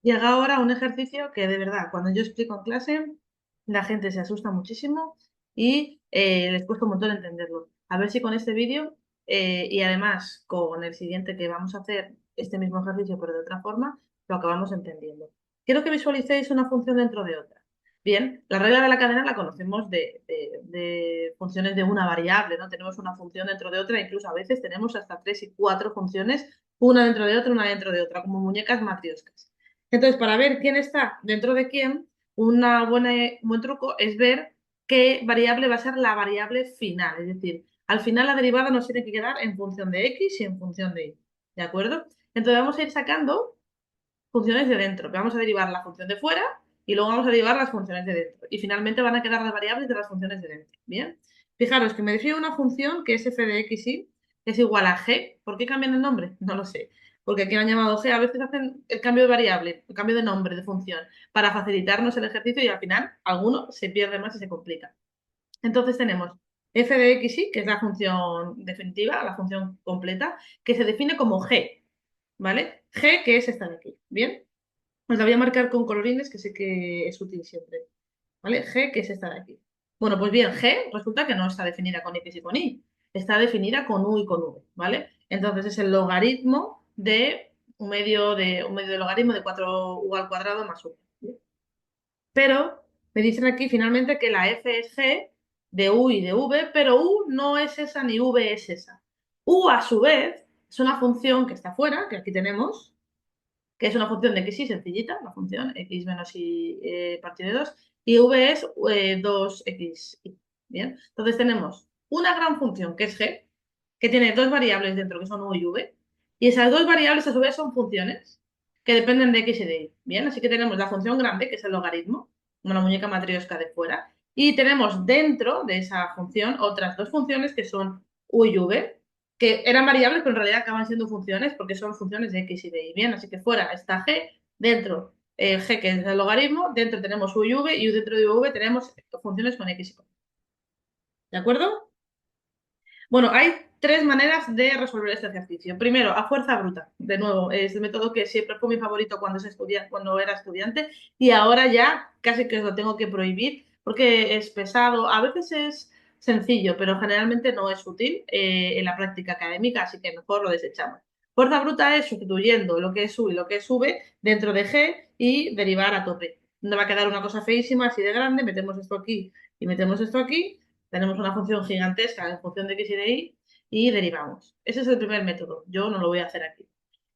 Llega ahora un ejercicio que de verdad, cuando yo explico en clase, la gente se asusta muchísimo y les cuesta un montón entenderlo. A ver si con este vídeo y además con el siguiente que vamos a hacer este mismo ejercicio pero de otra forma, lo acabamos entendiendo. Quiero que visualicéis una función dentro de otra. Bien, la regla de la cadena la conocemos de funciones de una variable, ¿no? Tenemos una función dentro de otra, incluso a veces tenemos hasta tres y cuatro funciones, una dentro de otra, una dentro de otra, como muñecas matrioscas. Entonces, para ver quién está dentro de quién, un buen truco es ver qué variable va a ser la variable final. Es decir, al final la derivada nos tiene que quedar en función de x y en función de y. ¿De acuerdo? Entonces vamos a ir sacando funciones de dentro. Vamos a derivar la función de fuera y luego vamos a derivar las funciones de dentro. Y finalmente van a quedar las variables de las funciones de dentro. Bien. Fijaros que me define una función que es f de x y es igual a g. ¿Por qué cambian el nombre? No lo sé. Porque aquí lo han llamado g. A veces hacen el cambio de variable, el cambio de nombre, de función, para facilitarnos el ejercicio y al final alguno se pierde más y se complica. Entonces tenemos f de x y, que es la función definitiva, la función completa, que se define como g. ¿Vale? G, que es esta de aquí. ¿Bien? Os la voy a marcar con colorines, que sé que es útil siempre. ¿Vale? G, que es esta de aquí. Bueno, pues bien, G resulta que no está definida con X y con Y. Está definida con U y con V, ¿vale? Entonces es el logaritmo de un medio de logaritmo de 4U al cuadrado más U. Pero me dicen aquí finalmente que la F es G de U y de V, pero U no es esa ni V es esa. U, a su vez, es una función que está fuera, que aquí tenemos, que es una función de x y sencillita, la función x menos y partido de 2, y v es 2x. Bien, entonces tenemos una gran función que es g, que tiene dos variables dentro que son u y v, y esas dos variables a su vez son funciones que dependen de x y de y. Bien, así que tenemos la función grande, que es el logaritmo, como la muñeca matriosca de fuera, y tenemos dentro de esa función otras dos funciones que son u y v, que eran variables, pero en realidad acaban siendo funciones porque son funciones de x y de y. Bien, así que fuera está g, dentro g que es el logaritmo, dentro tenemos u y v y dentro de v tenemos funciones con x y con y. ¿De acuerdo? Bueno, hay tres maneras de resolver este ejercicio. Primero, a fuerza bruta. De nuevo, es el método que siempre fue mi favorito cuando era estudiante y ahora ya casi que os lo tengo que prohibir porque es pesado. A veces es sencillo, pero generalmente no es útil en la práctica académica, así que mejor lo desechamos. Fuerza bruta es sustituyendo lo que es u y lo que es v dentro de g y derivar a tope. No va a quedar una cosa feísima así de grande, metemos esto aquí y metemos esto aquí, tenemos una función gigantesca en función de x y de y derivamos. Ese es el primer método. Yo no lo voy a hacer aquí.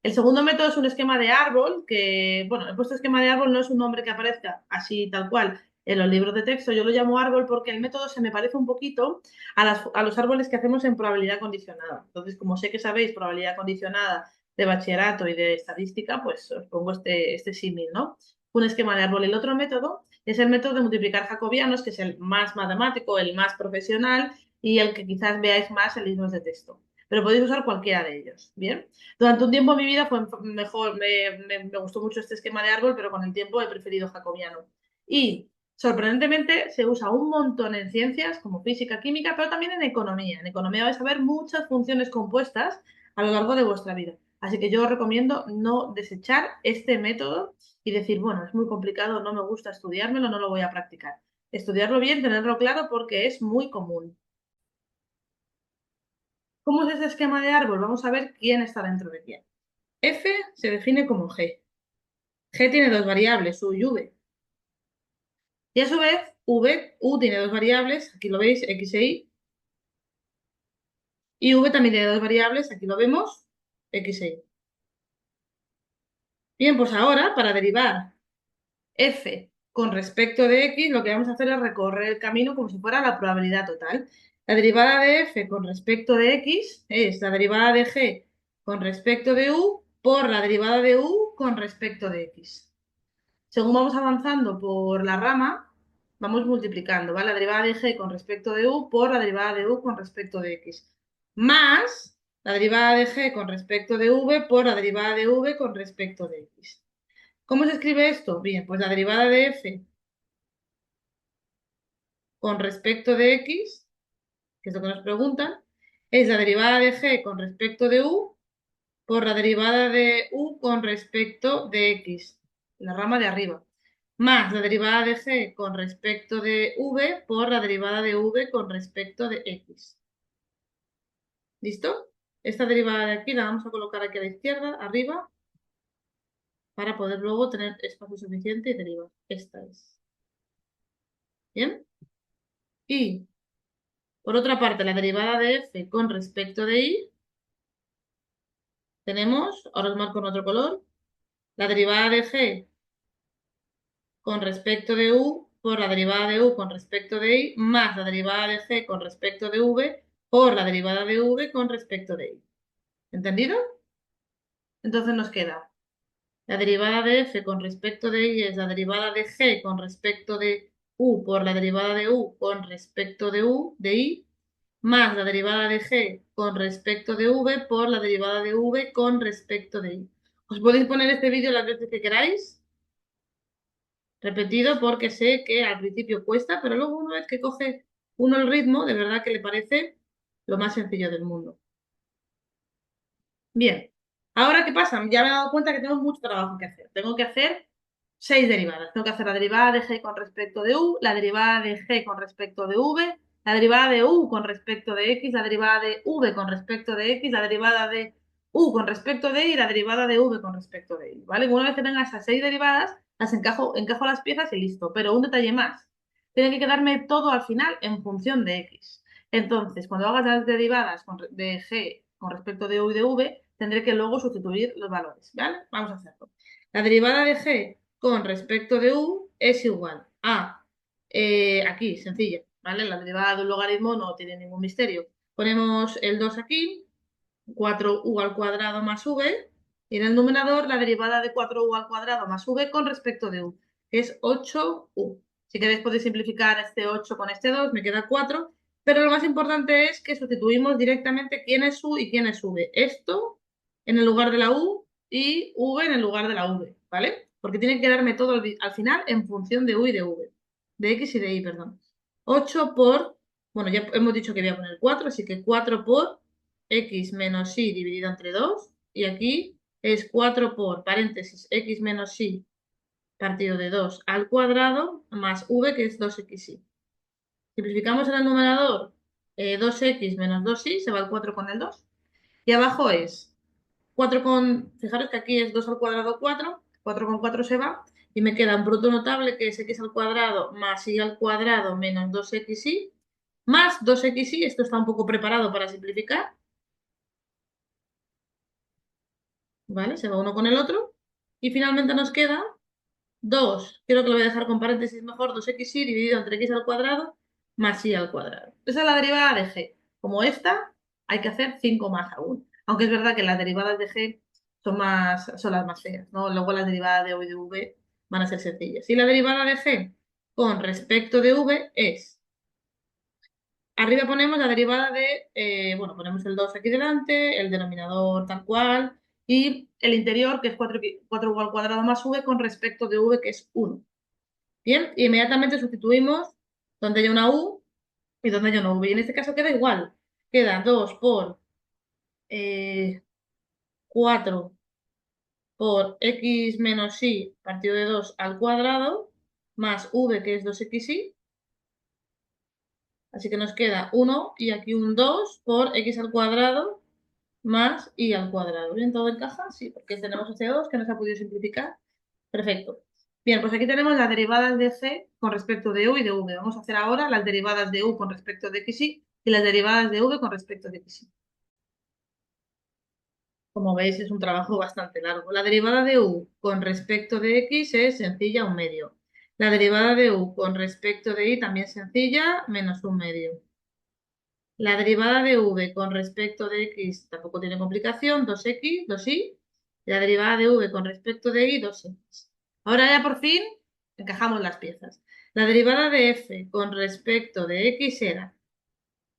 El segundo método es un esquema de árbol, que, bueno, he puesto esquema de árbol, no es un nombre que aparezca así tal cual en los libros de texto. Yo lo llamo árbol porque el método se me parece un poquito a los árboles que hacemos en probabilidad condicionada. Entonces, como sé que sabéis probabilidad condicionada de bachillerato y de estadística, pues os pongo este símil, ¿no? Un esquema de árbol. El otro método es el método de multiplicar jacobianos, que es el más matemático, el más profesional y el que quizás veáis más en libros de texto. Pero podéis usar cualquiera de ellos, ¿bien? Durante un tiempo en mi vida fue mejor, me gustó mucho este esquema de árbol, pero con el tiempo he preferido jacobiano. Y sorprendentemente se usa un montón en ciencias como física, química, pero también en economía. En economía vais a ver muchas funciones compuestas a lo largo de vuestra vida. Así que yo os recomiendo no desechar este método y decir, bueno, es muy complicado, no me gusta estudiármelo, no lo voy a practicar. Estudiarlo bien, tenerlo claro porque es muy común. ¿Cómo es ese esquema de árbol? Vamos a ver quién está dentro de quién. F se define como G. G tiene dos variables, U y V. Y a su vez, U tiene dos variables, aquí lo veis, X e Y. Y V también tiene dos variables, aquí lo vemos, X e Y. Bien, pues ahora, para derivar F con respecto de X, lo que vamos a hacer es recorrer el camino como si fuera la probabilidad total. La derivada de F con respecto de X es la derivada de G con respecto de U por la derivada de U con respecto de X. Según vamos avanzando por la rama, vamos multiplicando, ¿vale? La derivada de g con respecto de u por la derivada de u con respecto de x, más la derivada de g con respecto de v por la derivada de v con respecto de x. ¿Cómo se escribe esto? Bien, pues la derivada de f con respecto de x, que es lo que nos preguntan, es la derivada de g con respecto de u por la derivada de u con respecto de x. la rama de arriba, más la derivada de g con respecto de v por la derivada de v con respecto de x. ¿Listo? Esta derivada de aquí la vamos a colocar aquí a la izquierda, arriba, para poder luego tener espacio suficiente y derivar. Esta es. ¿Bien? Y, por otra parte, la derivada de f con respecto de y, tenemos, ahora os marco en otro color, la derivada de g con respecto de u por la derivada de u con respecto de y, más la derivada de g con respecto de v por la derivada de v con respecto de y. ¿Entendido? Entonces nos queda la derivada de f con respecto de y es la derivada de g con respecto de u por la derivada de u con respecto de u, de y, más la derivada de g con respecto de v por la derivada de v con respecto de y. Os podéis poner este vídeo las veces que queráis, repetido, porque sé que al principio cuesta, pero luego una vez que coge uno el ritmo, de verdad que le parece lo más sencillo del mundo. Bien, ahora ¿qué pasa? Ya me he dado cuenta que tengo mucho trabajo que hacer. Tengo que hacer 6 derivadas. Tengo que hacer la derivada de g con respecto de u, la derivada de g con respecto de v, la derivada de u con respecto de x, la derivada de v con respecto de x, la derivada de u con respecto de y la derivada de v con respecto de y, ¿vale? Una vez que tenga esas 6 derivadas, las encajo las piezas y listo. Pero un detalle más. Tiene que quedarme todo al final en función de x. Entonces, cuando hagas las derivadas de g con respecto de u y de v, tendré que luego sustituir los valores, ¿vale? Vamos a hacerlo. La derivada de g con respecto de u es igual a, aquí, sencilla, ¿vale? La derivada de un logaritmo no tiene ningún misterio. Ponemos el 2 aquí, 4u al cuadrado más v, y en el numerador la derivada de 4u al cuadrado más v con respecto de u, que es 8u. Si queréis podéis simplificar este 8 con este 2, me queda 4, pero lo más importante es que sustituimos directamente quién es u y quién es v. Esto en el lugar de la u y v en el lugar de la v, ¿vale? Porque tiene que quedarme todo al final en función de u y de v, de x y de y, perdón. 8 por, bueno, ya hemos dicho que voy a poner 4, así que 4 por x menos y dividido entre 2, y aquí es 4 por paréntesis x menos y partido de 2 al cuadrado más v, que es 2xy. Simplificamos en el numerador, 2x menos 2y, se va el 4 con el 2. Y abajo es 4 con, fijaros que aquí es 2 al cuadrado 4, 4 con 4 se va, y me queda un producto notable que es x al cuadrado más y al cuadrado menos 2xy, más 2xy, esto está un poco preparado para simplificar, ¿vale? Se va uno con el otro. Y finalmente nos queda 2, creo que lo voy a dejar con paréntesis mejor, 2xy dividido entre x al cuadrado más y al cuadrado. Esa es la derivada de g. Como esta, hay que hacer 5 más aún. Aunque es verdad que las derivadas de g son las más feas, ¿no? Luego las derivadas de u y de v van a ser sencillas. Y la derivada de g con respecto de v es, arriba ponemos la derivada de, bueno, ponemos el 2 aquí delante, el denominador tal cual, y el interior, que es 4u al cuadrado más v con respecto de v, que es 1. Bien, y inmediatamente sustituimos donde hay una u y donde hay una v. Y en este caso queda igual. Queda 2 por 4 por x menos y partido de 2 al cuadrado más v, que es 2xy. Así que nos queda 1 y aquí un 2 por x al cuadrado más y al cuadrado. ¿Bien? ¿Todo encaja? Sí, porque tenemos este 2 que no se ha podido simplificar. Perfecto. Bien, pues aquí tenemos las derivadas de g con respecto de u y de v. Vamos a hacer ahora las derivadas de u con respecto de xy y las derivadas de v con respecto de xy. Como veis, es un trabajo bastante largo. La derivada de u con respecto de x es sencilla, un medio. La derivada de u con respecto de y también sencilla, menos un medio. La derivada de v con respecto de x tampoco tiene complicación, 2x, 2y. La derivada de v con respecto de y, 2x. Ahora ya por fin encajamos las piezas. La derivada de f con respecto de x era,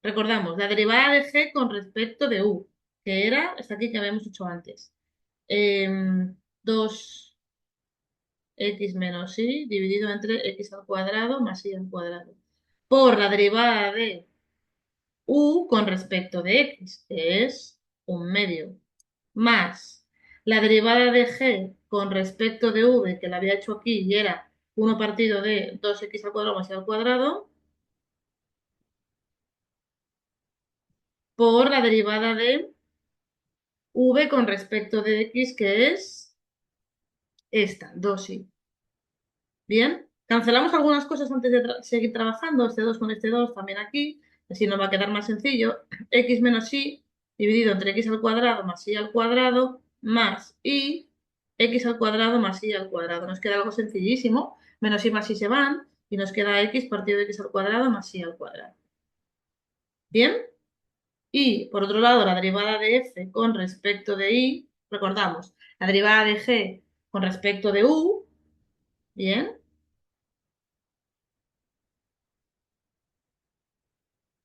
recordamos, la derivada de g con respecto de u, que era esta aquí que habíamos hecho antes. 2x menos y dividido entre x al cuadrado más y al cuadrado. Por la derivada de u con respecto de x, que es un medio, más La derivada de g con respecto de v, que la había hecho aquí y era 1 partido de 2x al cuadrado más y al cuadrado, por la derivada de v con respecto de x, que es esta, 2y. Bien, cancelamos algunas cosas antes de seguir trabajando, este 2 con este 2 también aquí, así nos va a quedar más sencillo. X menos y dividido entre x al cuadrado más y al cuadrado más y x al cuadrado más y al cuadrado. Nos queda algo sencillísimo, menos y más y se van y nos queda x partido de x al cuadrado más y al cuadrado. Bien, y por otro lado la derivada de f con respecto de y, recordamos, la derivada de g con respecto de u, bien,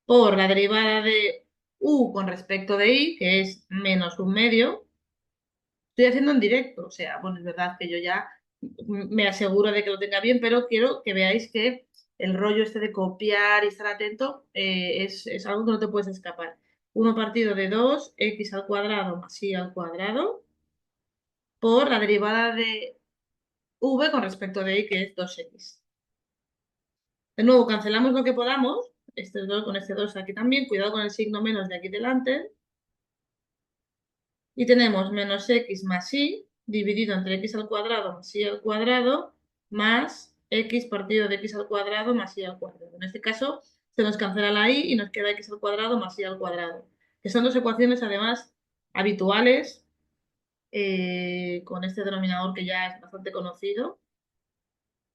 por la derivada de u con respecto de y, que es menos un medio. Estoy haciendo en directo, o sea, bueno, es verdad que yo ya me aseguro de que lo tenga bien, pero quiero que veáis que el rollo este de copiar y estar atento es algo que no te puedes escapar. 1 partido de 2x al cuadrado más y al cuadrado por la derivada de v con respecto de y, que es 2x. De nuevo, cancelamos lo que podamos, este 2 con este 2 aquí también, cuidado con el signo menos de aquí delante. Y tenemos menos x más y dividido entre x al cuadrado más y al cuadrado más x partido de x al cuadrado más y al cuadrado. En este caso se nos cancela la y nos queda x al cuadrado más y al cuadrado, que son dos ecuaciones además habituales con este denominador que ya es bastante conocido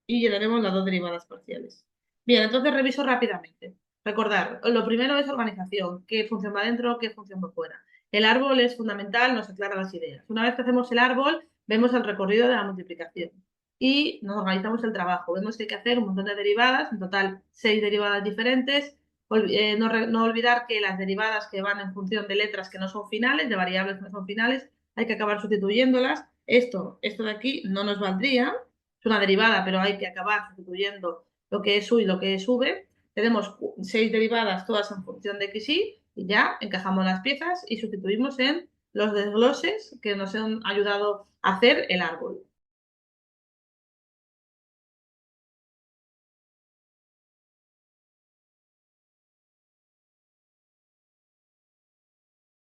y llenaremos las dos derivadas parciales. Bien, entonces reviso rápidamente. Recordar, lo primero es organización, qué función va dentro, qué función va fuera. El árbol es fundamental, nos aclara las ideas. Una vez que hacemos el árbol, vemos el recorrido de la multiplicación y nos organizamos el trabajo. Vemos que hay que hacer un montón de derivadas, en total 6 derivadas diferentes. No olvidar que las derivadas que van en función de letras que no son finales, de variables que no son finales, hay que acabar sustituyéndolas. Esto de aquí no nos valdría, es una derivada, pero hay que acabar sustituyendo lo que es u y lo que es v. Tenemos 6 derivadas, todas en función de x y ya encajamos las piezas y sustituimos en los desgloses que nos han ayudado a hacer el árbol.